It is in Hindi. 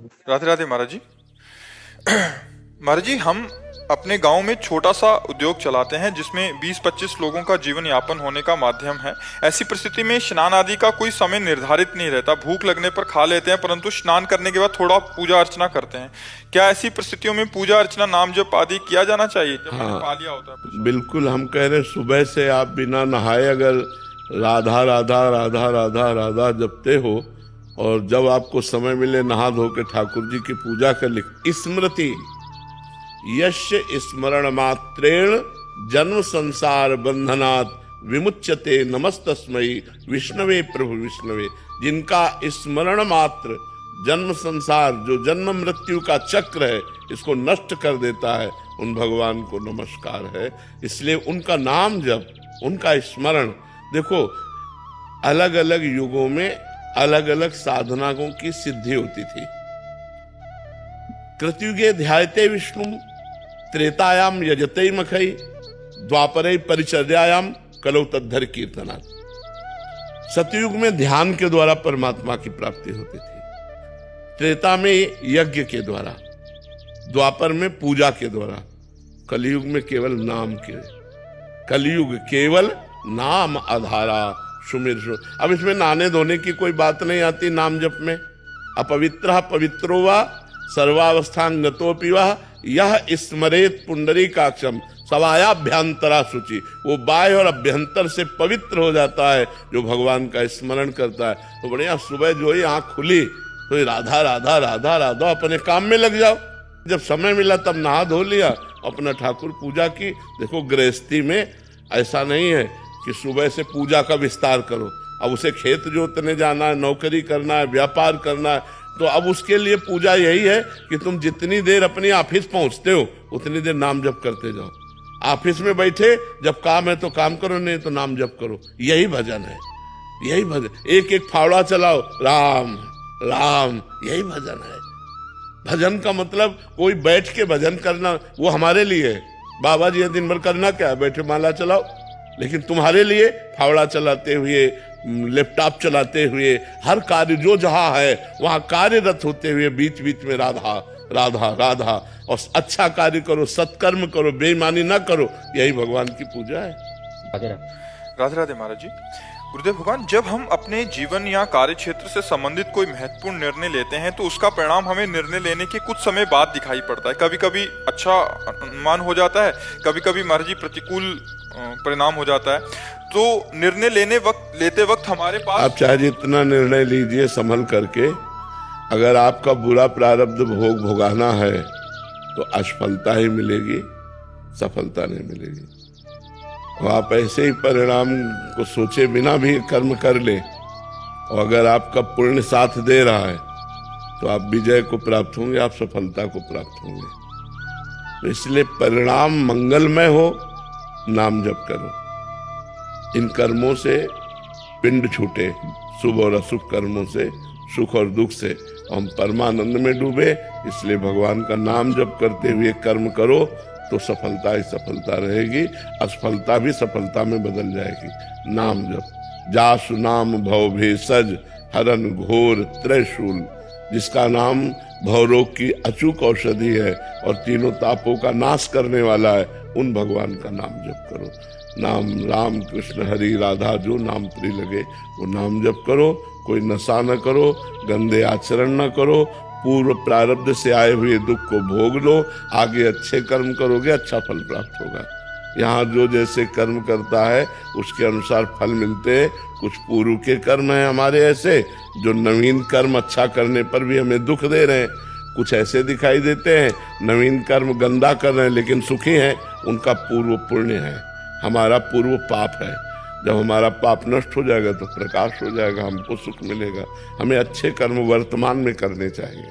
राधे राधे महाराज जी। महाराज जी, हम अपने गांव में छोटा सा उद्योग चलाते हैं जिसमें 20-25 लोगों का जीवन यापन होने का माध्यम है। ऐसी परिस्थिति में स्नान आदि का कोई समय निर्धारित नहीं रहता। भूख लगने पर खा लेते हैं, परंतु स्नान करने के बाद थोड़ा पूजा अर्चना करते हैं। क्या ऐसी परिस्थितियों में पूजा अर्चना, नाम जप आदि किया जाना चाहिए जब हमने पा लिया होता है प्रसाद? बिल्कुल। हम कह रहे सुबह से आप बिना नहाए अगर राधा राधा राधा राधा राधा जपते हो और जब आपको समय मिले नहा धो के ठाकुर जी की पूजा कर लिख स्मृति यस्य स्मरण मात्रेण जन्म संसार बंधनात् विमुच्यते नमस्तस्मै विष्णवे प्रभु विष्णवे। जिनका स्मरण मात्र जन्म संसार, जो जन्म मृत्यु का चक्र है, इसको नष्ट कर देता है, उन भगवान को नमस्कार है। इसलिए उनका नाम जप, उनका स्मरण। देखो, अलग अलग युगों में अलग अलग साधनाओं की सिद्धि होती थी। कृतयुगे ध्यायते विष्णु, त्रेतायाम यजते मखई, द्वापरे परिचर्यायाम कलौ तद्धर कीर्तना। सतयुग में ध्यान के द्वारा परमात्मा की प्राप्ति होती थी, त्रेता में यज्ञ के द्वारा, द्वापर में पूजा के द्वारा, कलयुग में केवल नाम के। कलयुग केवल नाम आधारा सुमिर। अब इसमें नहाने धोने की कोई बात नहीं आती नाम जप में। अपवित्र पवित्रो वा सर्वावस्थांगतोपि वा यह स्मरेत पुंडरीकाक्षम सवायाभ्यंतरा शुचि। वो बाह्य और अभ्यंतर से पवित्र हो जाता है जो भगवान का स्मरण करता है। तो बढ़िया, सुबह जो ही आंख खुली तो राधा राधा राधा राधा, अपने काम में लग जाओ। जब समय मिला तब नहा धो लिया, अपना ठाकुर पूजा की। देखो, गृहस्थी में ऐसा नहीं है कि सुबह से पूजा का विस्तार करो। अब उसे खेत जोतने जाना है, नौकरी करना है, व्यापार करना है, तो अब उसके लिए पूजा यही है कि तुम जितनी देर अपनी ऑफिस पहुंचते हो उतनी देर नाम जप करते जाओ। ऑफिस में बैठे जब काम है तो काम करो, नहीं तो नाम जप करो। यही भजन है, यही भजन। एक एक फावड़ा चलाओ, राम राम, यही भजन है। भजन का मतलब कोई बैठ के भजन करना वो हमारे लिए है। बाबा जी दिन भर करना क्या है, बैठे माला चलाओ। लेकिन तुम्हारे लिए फावड़ा चलाते हुए, लैपटॉप चलाते हुए, हर कार्य जो जहां है वहां कार्यरत होते हुए बीच बीच में राधा राधा राधा, और अच्छा कार्य करो, सत्कर्म करो, बेईमानी ना करो। यही भगवान की पूजा है। राधे राधे महाराज जी। गुरुदेव भगवान, जब हम अपने जीवन या कार्य क्षेत्र से संबंधित कोई महत्वपूर्ण निर्णय लेते हैं तो उसका परिणाम हमें निर्णय लेने के कुछ समय बाद दिखाई पड़ता है। कभी कभी अच्छा अनुमान हो जाता है, कभी कभी महाराज जी प्रतिकूल परिणाम हो जाता है। तो निर्णय लेते वक्त हमारे पास, आप चाहे जितना निर्णय लीजिए संभल करके, अगर आपका बुरा प्रारब्ध भोगाना है तो असफलता ही मिलेगी, सफलता नहीं मिलेगी। और आप ऐसे ही परिणाम को सोचे बिना भी कर्म कर ले, और अगर आपका पुण्य साथ दे रहा है तो आप विजय को प्राप्त होंगे, आप सफलता को प्राप्त होंगे। तो इसलिए परिणाम मंगलमय हो, नाम जप करो। इन कर्मों से पिंड छूटे, शुभ और अशुभ कर्मों से, सुख और दुख से हम परमानंद में डूबे। इसलिए भगवान का नाम जप करते हुए कर्म करो तो सफलता ही सफलता रहेगी, असफलता भी सफलता में बदल जाएगी। नाम जप। जासु नाम भव भेषज हरन घोर त्रैशूल। जिसका नाम भवरोग की अचूक औषधि है और तीनों तापों का नाश करने वाला है, उन भगवान का नाम जप करो। नाम राम कृष्ण हरि राधा, जो नाम प्रिय लगे वो नाम जप करो। कोई नशा न करो, गंदे आचरण न करो, पूर्व प्रारब्ध से आए हुए दुख को भोग लो। आगे अच्छे कर्म करोगे, अच्छा फल प्राप्त होगा। यहाँ जो जैसे कर्म करता है उसके अनुसार फल मिलते हैं। कुछ पूर्व के कर्म हैं हमारे ऐसे जो नवीन कर्म अच्छा करने पर भी हमें दुख दे रहे हैं। कुछ ऐसे दिखाई देते हैं नवीन कर्म गंदा कर रहे हैं लेकिन सुखी हैं, उनका पूर्व पुण्य है, हमारा पूर्व पाप है। जब हमारा पाप नष्ट हो जाएगा तो प्रकाश हो जाएगा, हमको सुख मिलेगा। हमें अच्छे कर्म वर्तमान में करने चाहिए।